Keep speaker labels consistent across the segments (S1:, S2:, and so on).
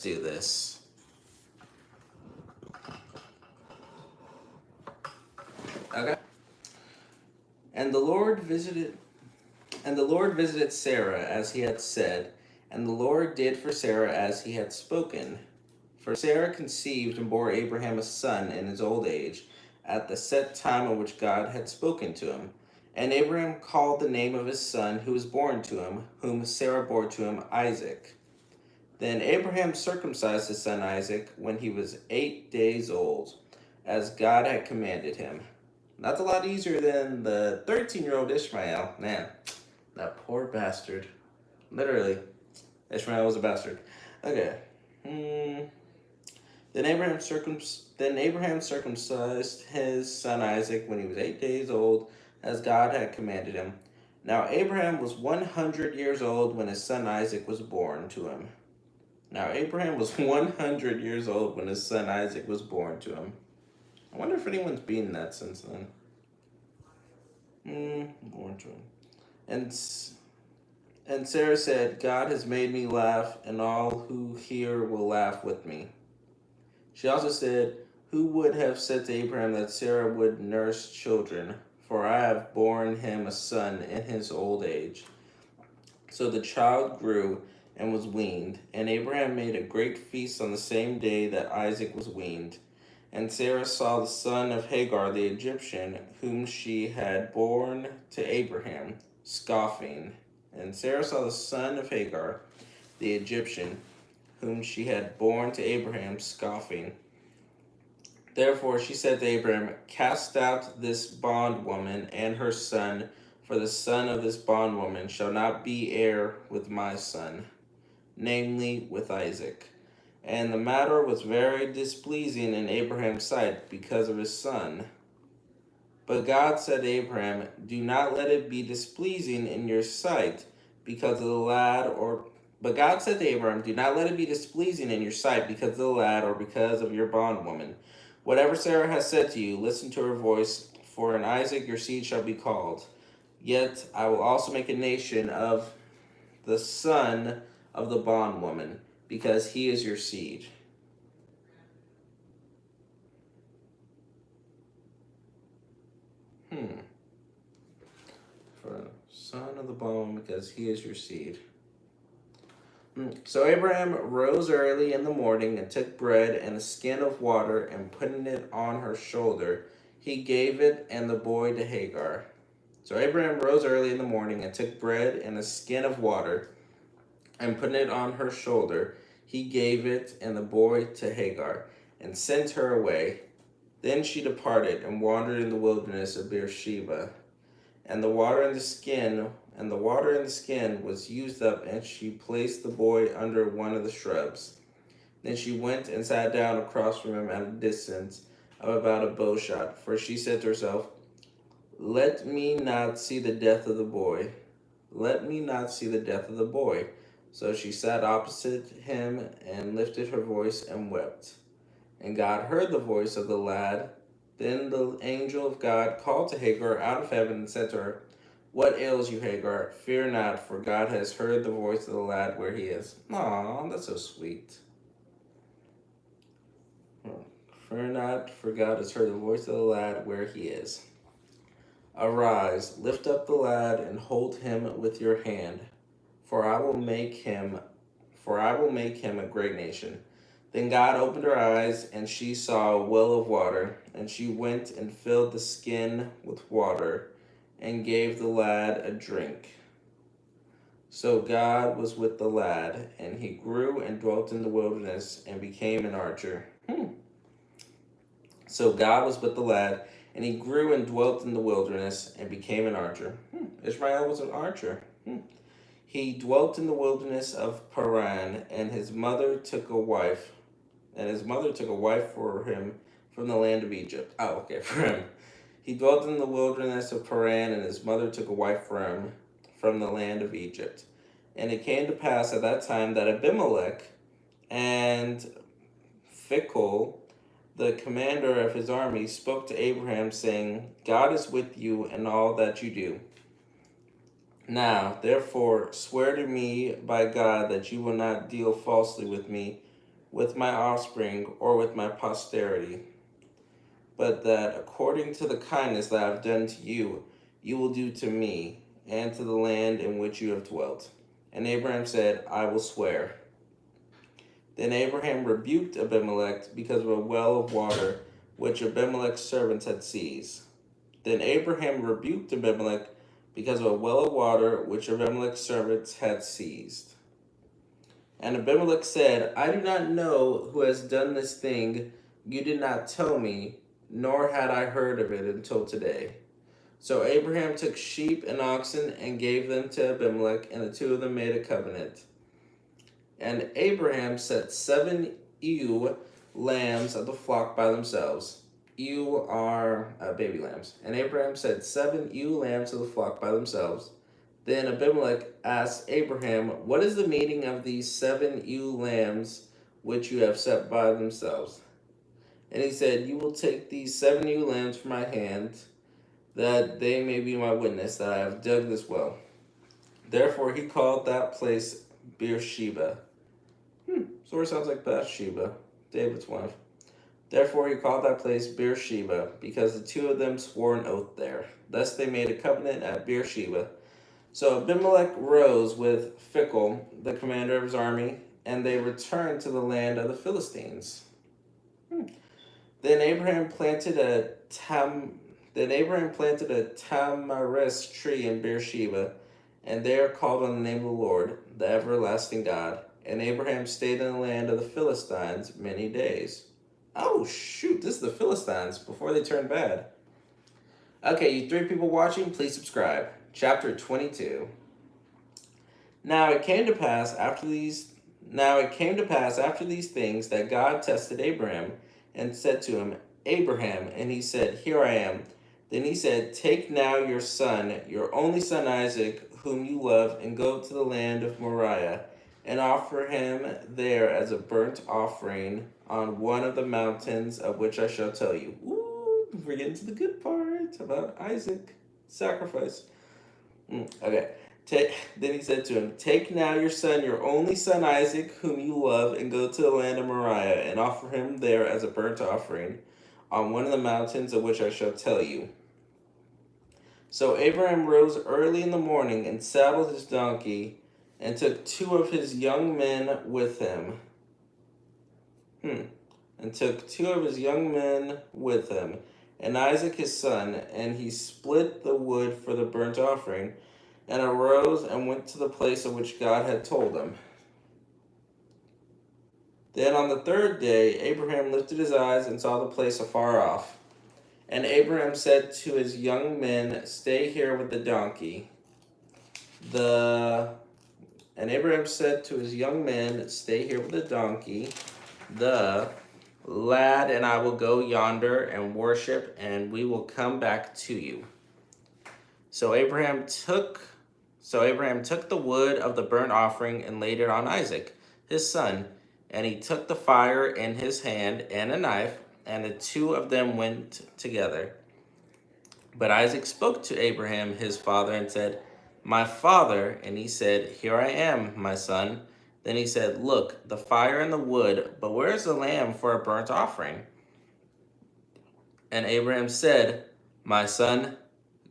S1: Do this. Okay. And the Lord visited and the Lord visited Sarah as he had said, and the Lord did for Sarah as he had spoken. For Sarah conceived and bore Abraham a son in his old age, at the set time on which God had spoken to him. And Abraham called the name of his son who was born to him, whom Sarah bore to him, Isaac. Then Abraham circumcised his son Isaac when he was 8 days old, as God had commanded him. That's a lot easier than the 13-year-old Ishmael. Man, that poor bastard. Literally, Ishmael was a bastard. Okay. Then Abraham circumcised his son Isaac when he was 8 days old, as God had commanded him. Now Abraham was 100 years old when his son Isaac was born to him. Now Abraham was 100 years old when his son Isaac was born to him. I wonder if anyone's been that since then. Born to him. And Sarah said, God has made me laugh, and all who hear will laugh with me. She also said, who would have said to Abraham that Sarah would nurse children? For I have borne him a son in his old age. So the child grew and was weaned, and Abraham made a great feast on the same day that Isaac was weaned. And Sarah saw the son of Hagar the Egyptian, whom she had borne to Abraham, scoffing. And Sarah saw the son of Hagar the Egyptian, whom she had borne to Abraham, scoffing. Therefore she said to Abraham, cast out this bondwoman and her son, for the son of this bondwoman shall not be heir with my son, namely with Isaac. And the matter was very displeasing in Abraham's sight because of his son. But God said to Abraham, do not let it be displeasing in your sight because of the lad, or but God said to Abraham, do not let it be displeasing in your sight because of the lad or because of your bondwoman. Whatever Sarah has said to you, listen to her voice, for in Isaac your seed shall be called. Yet I will also make a nation of the son of the bondwoman, because he is your seed. For son of the bondwoman, because he is your seed. So Abraham rose early in the morning and took bread and a skin of water, and putting it on her shoulder, he gave it and the boy to Hagar. So Abraham rose early in the morning and took bread and a skin of water, and putting it on her shoulder, he gave it and the boy to Hagar, and sent her away. Then she departed and wandered in the wilderness of Beersheba. And the water in the skin was used up, and she placed the boy under one of the shrubs. Then she went and sat down across from him at a distance of about a bow shot, for she said to herself, let me not see the death of the boy. Let me not see the death of the boy. So she sat opposite him and lifted her voice and wept. And God heard the voice of the lad. Then the angel of God called to Hagar out of heaven and said to her, what ails you, Hagar? Fear not, for God has heard the voice of the lad where he is. Aw, that's so sweet. Fear not, for God has heard the voice of the lad where he is. Arise, lift up the lad, and hold him with your hand, for I will make him a great nation. Then God opened her eyes, and she saw a well of water, and she went and filled the skin with water, and gave the lad a drink. So God was with the lad, and he grew and dwelt in the wilderness, and became an archer. So God was with the lad, and he grew and dwelt in the wilderness, and became an archer. Ishmael was an archer. He dwelt in the wilderness of Paran, and his mother took a wife for him from the land of Egypt. For him. He dwelt in the wilderness of Paran, and his mother took a wife for him from the land of Egypt. And it came to pass at that time that Abimelech and Phicol, the commander of his army, spoke to Abraham, saying, God is with you in all that you do. Now, therefore, swear to me by God that you will not deal falsely with me, with my offspring or with my posterity, but that according to the kindness that I have done to you, you will do to me and to the land in which you have dwelt. And Abraham said, I will swear. Then Abraham rebuked Abimelech because of a well of water which Abimelech's servants had seized. Then Abraham rebuked Abimelech because of a well of water which Abimelech's servants had seized. And Abimelech said, I do not know who has done this thing. You did not tell me, nor had I heard of it until today. So Abraham took sheep and oxen and gave them to Abimelech, and the two of them made a covenant. And Abraham set 7 ewe lambs of the flock by themselves. Ewe are baby lambs. And Abraham set 7 ewe lambs of the flock by themselves. Then Abimelech asked Abraham, what is the meaning of these 7 ewe lambs which you have set by themselves? And he said, you will take these 7 ewe lambs from my hand, that they may be my witness that I have dug this well. Therefore he called that place Beersheba. Sort of sounds like Bathsheba, David's wife. Therefore he called that place Beersheba, because the two of them swore an oath there. Thus they made a covenant at Beersheba. So Abimelech rose with Phicol, the commander of his army, and they returned to the land of the Philistines. Then Abraham planted a tamarisk tree in Beersheba, and there called on the name of the Lord, the everlasting God. And Abraham stayed in the land of the Philistines many days. Oh shoot, this is the Philistines before they turned bad. Okay, you 3 people watching, please subscribe. Chapter 22. Now it came to pass after these things that God tested Abraham and said to him, Abraham, and he said, Here I am. Then he said, Take now your son, your only son Isaac, whom you love, and go to the land of Moriah, and offer him there as a burnt offering on one of the mountains of which I shall tell you. Ooh, we're getting to the good part about Isaac sacrifice. Okay. Then he said to him, Take now your son, your only son Isaac, whom you love, and go to the land of Moriah, and offer him there as a burnt offering on one of the mountains of which I shall tell you. So Abraham rose early in the morning and saddled his donkey, and took 2 of his young men with him. And Isaac his son, and he split the wood for the burnt offering, and arose and went to the place of which God had told him. Then on the 3rd day, Abraham lifted his eyes and saw the place afar off. And Abraham said to his young men, Stay here with the donkey. The lad and I will go yonder and worship, and we will come back to you. So Abraham took the wood of the burnt offering and laid it on Isaac, his son, and he took the fire in his hand and a knife, and the 2 of them went together. But Isaac spoke to Abraham his father and said, My father, and he said, Here I am, my son. Then he said, Look, the fire and the wood, but where is the lamb for a burnt offering? And Abraham said, My son,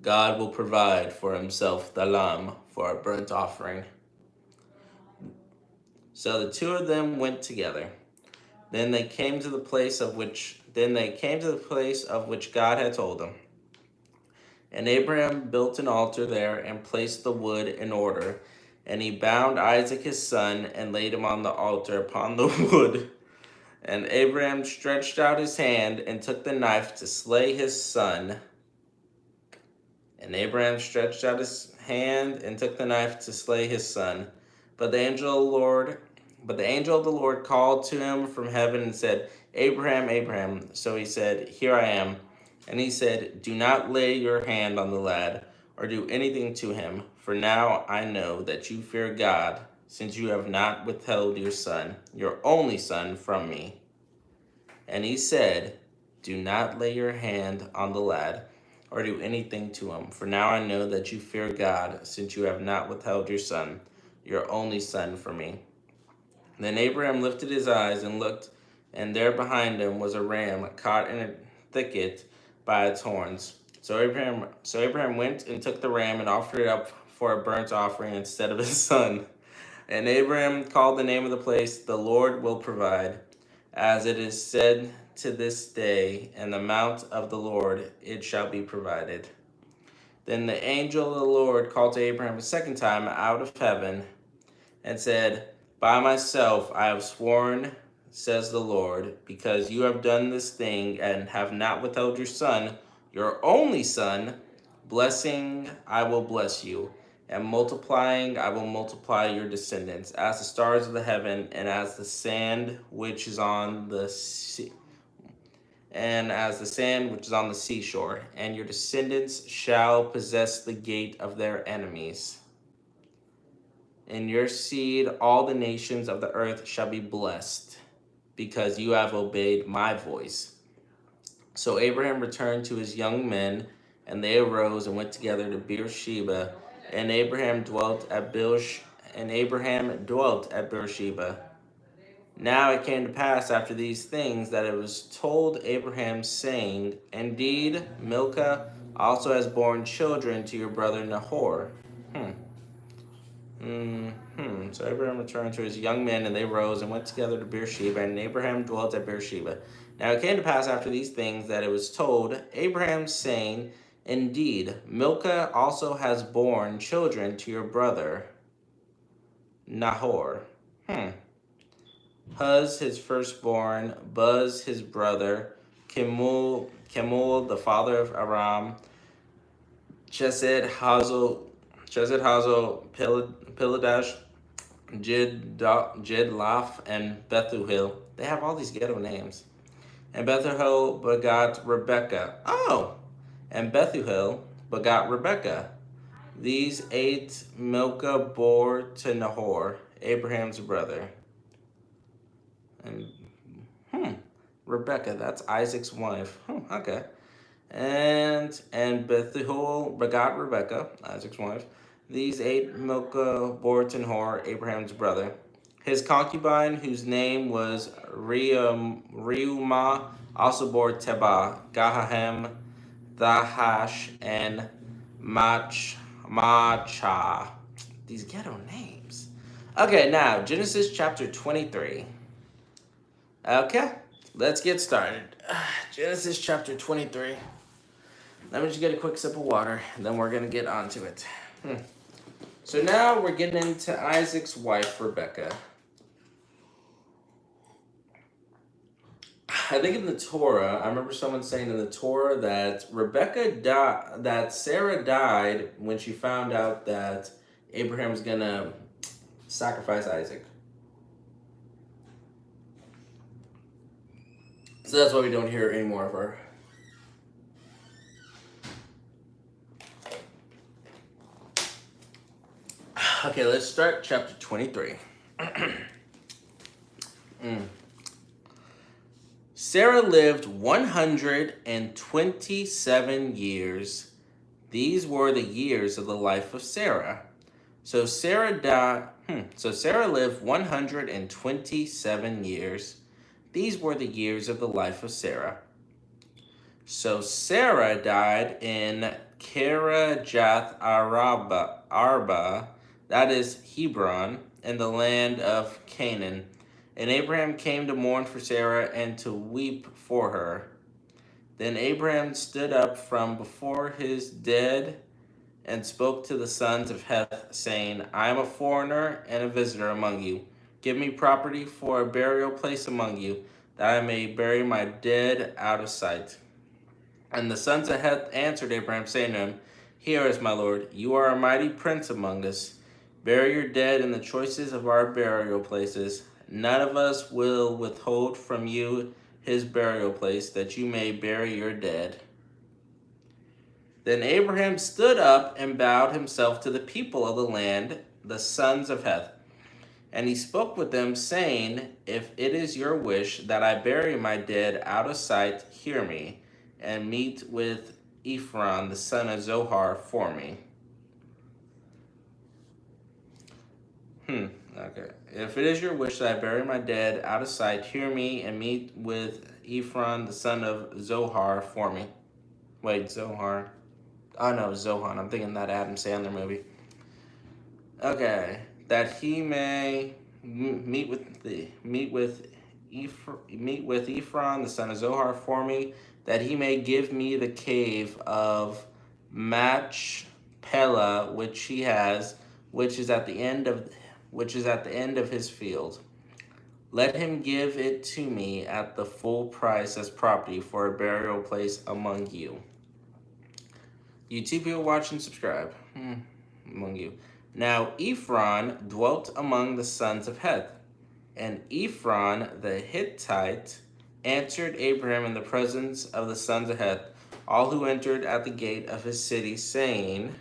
S1: God will provide for himself the lamb for a burnt offering. So the 2 of them went together. Then they came to the place of which God had told them. And Abraham built an altar there and placed the wood in order. And he bound Isaac his son and laid him on the altar upon the wood. And Abraham stretched out his hand and took the knife to slay his son. But the angel of the Lord called to him from heaven and said, Abraham, Abraham. So he said, Here I am. And he said, Do not lay your hand on the lad, or do anything to him, for now I know that you fear God, since you have not withheld your son, your only son, from me. And he said, Do not lay your hand on the lad, or do anything to him, for now I know that you fear God, since you have not withheld your son, your only son, from me. Then Abraham lifted his eyes and looked, and there behind him was a ram caught in a thicket by its horns. So Abraham went and took the ram and offered it up for a burnt offering instead of his son. And Abraham called the name of the place, "The Lord will provide," as it is said to this day, "In the mount of the Lord it shall be provided." Then the angel of the Lord called to Abraham a second time out of heaven and said, "By myself I have sworn, says the Lord, because you have done this thing and have not withheld your son, your only son, blessing I will bless you, and multiplying I will multiply your descendants as the stars of the heaven and as the sand which is on the sea, and as the sand which is on the seashore, and your descendants shall possess the gate of their enemies. In your seed all the nations of the earth shall be blessed, because you have obeyed my voice." So Abraham returned to his young men, and they arose and went together to Beersheba, and Abraham dwelt at Beersheba. Now it came to pass after these things that it was told Abraham, saying, "Indeed, Milcah also has borne children to your brother Nahor." So Abraham returned to his young men, and they rose and went together to Beersheba, and Abraham dwelt at Beersheba. Now it came to pass after these things that it was told Abraham, saying, "Indeed, Milcah also has borne children to your brother Nahor." Huz his firstborn, Buz his brother, Kemuel the father of Aram, Chesed Hazel, Piledash, Jidlaph, and Bethuel. They have all these ghetto names. And Bethuel begot Rebekah. And Bethuel begot Rebekah. These 8 Milcah bore to Nahor, Abraham's brother. And Rebekah, that's Isaac's wife. Okay. And Bethuel begot Rebekah, Isaac's wife. These 8 Milcah bore to Nahor, Abraham's brother. His concubine, whose name was Reumah, also bore Tebah, Gahahem, Thahash, and Macha. These ghetto names. Okay, now Genesis chapter 23. Okay, let's get started. Genesis chapter 23. Let me just get a quick sip of water, and then we're going to get on to it. So now we're getting into Isaac's wife, Rebekah. I think in the Torah, I remember someone saying in the Torah that that Sarah died when she found out that Abraham's going to sacrifice Isaac. So that's why we don't hear any more of her. Okay, let's start chapter 23. Sarah lived 127 years. These were the years of the life of Sarah. So Sarah lived 127 years. These were the years of the life of Sarah. So Sarah died in Kirjath Arba, that is Hebron, in the land of Canaan. And Abraham came to mourn for Sarah and to weep for her. Then Abraham stood up from before his dead and spoke to the sons of Heth, saying, "I am a foreigner and a visitor among you. Give me property for a burial place among you, that I may bury my dead out of sight." And the sons of Heth answered Abraham, saying to him, "Hear us, my lord, you are a mighty prince among us. Bury your dead in the choicest of our burial places. None of us will withhold from you his burial place, that you may bury your dead." Then Abraham stood up and bowed himself to the people of the land, the sons of Heth. And he spoke with them, saying, "If it is your wish that I bury my dead out of sight, hear me, and meet with Ephron, the son of Zohar, for me." Okay. If it is your wish that I bury my dead out of sight, hear me and meet with Ephron, the son of Zohar, for me. Wait, Zohar. Oh no, Zohan. I'm thinking that Adam Sandler movie. Okay. That he may meet with Ephron, the son of Zohar, for me, that he may give me the cave of Machpelah, which he has, which is at the end of his field. Let him give it to me at the full price as property for a burial place among you. You two people watch and subscribe. Among you. Now Ephron dwelt among the sons of Heth, and Ephron the Hittite answered Abraham in the presence of the sons of Heth, all who entered at the gate of his city, saying,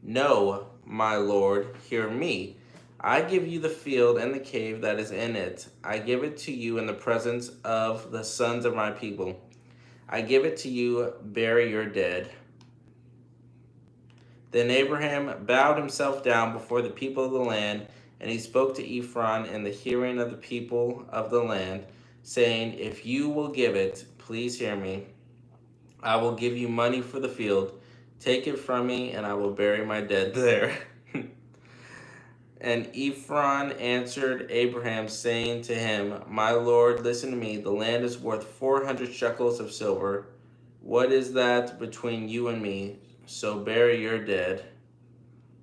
S1: No, my lord, hear me. I give you the field and the cave that is in it. I give it to you in the presence of the sons of my people. I give it to you, bury your dead. Then Abraham bowed himself down before the people of the land, and he spoke to Ephron in the hearing of the people of the land, saying, If you will give it, please hear me. I will give you money for the field. Take it from me, and I will bury my dead there. And Ephron answered Abraham, saying to him, My lord, listen to me. The land is worth 400 shekels of silver. What is that between you and me? So bury your dead.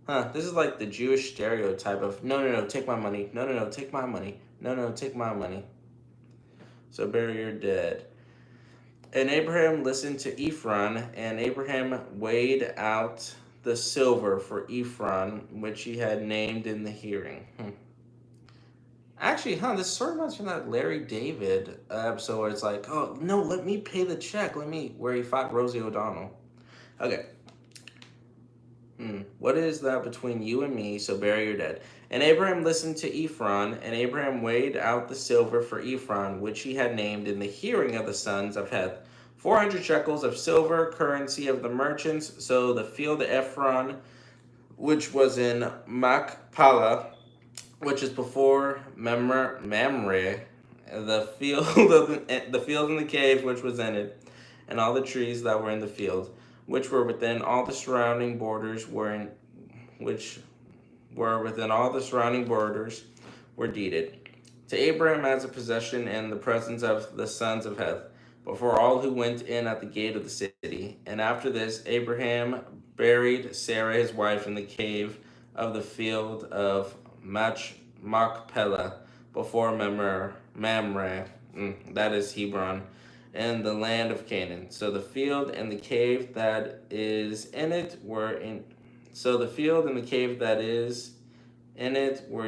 S1: This is like the Jewish stereotype of, no, take my money. No, take my money. No, take my money. So bury your dead. And Abraham listened to Ephron, and Abraham weighed out the silver for Ephron, which he had named in the hearing. Actually, this sort of reminds me of that Larry David episode where it's like, oh, no, let me pay the check. Where he fought Rosie O'Donnell. Okay. What is that between you and me? So bury your dead. And Abraham listened to Ephron, and Abraham weighed out the silver for Ephron, which he had named in the hearing of the sons of Heth. 400 shekels of silver, currency of the merchants. So the field of Ephron, which was in Machpelah, which is before Mamre, the field and the cave which was in it, and all the trees that were in the field, which were within all the surrounding borders were deeded to Abraham as a possession in the presence of the sons of Heth, before all who went in at the gate of the city. And after this, Abraham buried Sarah his wife in the cave of the field of Machpelah, before Mamre, that is Hebron, in the land of Canaan. So the field and the cave that is in it were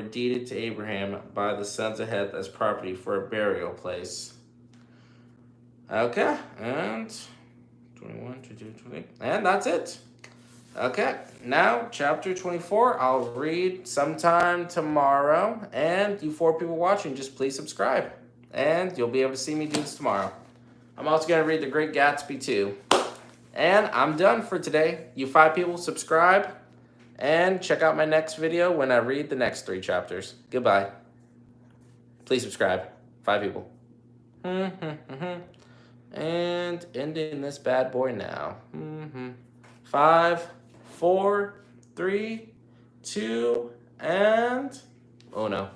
S1: deeded to Abraham by the sons of Heth as property for a burial place. Okay, and 21, 22, 28, and that's it. Okay, now chapter 24, I'll read sometime tomorrow, and you 4 people watching, just please subscribe, and you'll be able to see me do this tomorrow. I'm also going to read The Great Gatsby too. And I'm done for today. You 5 people subscribe, and check out my next video when I read the next 3 chapters. Goodbye. Please subscribe. 5 people. And ending this bad boy now. 5, 4, 3, 2, and... oh no.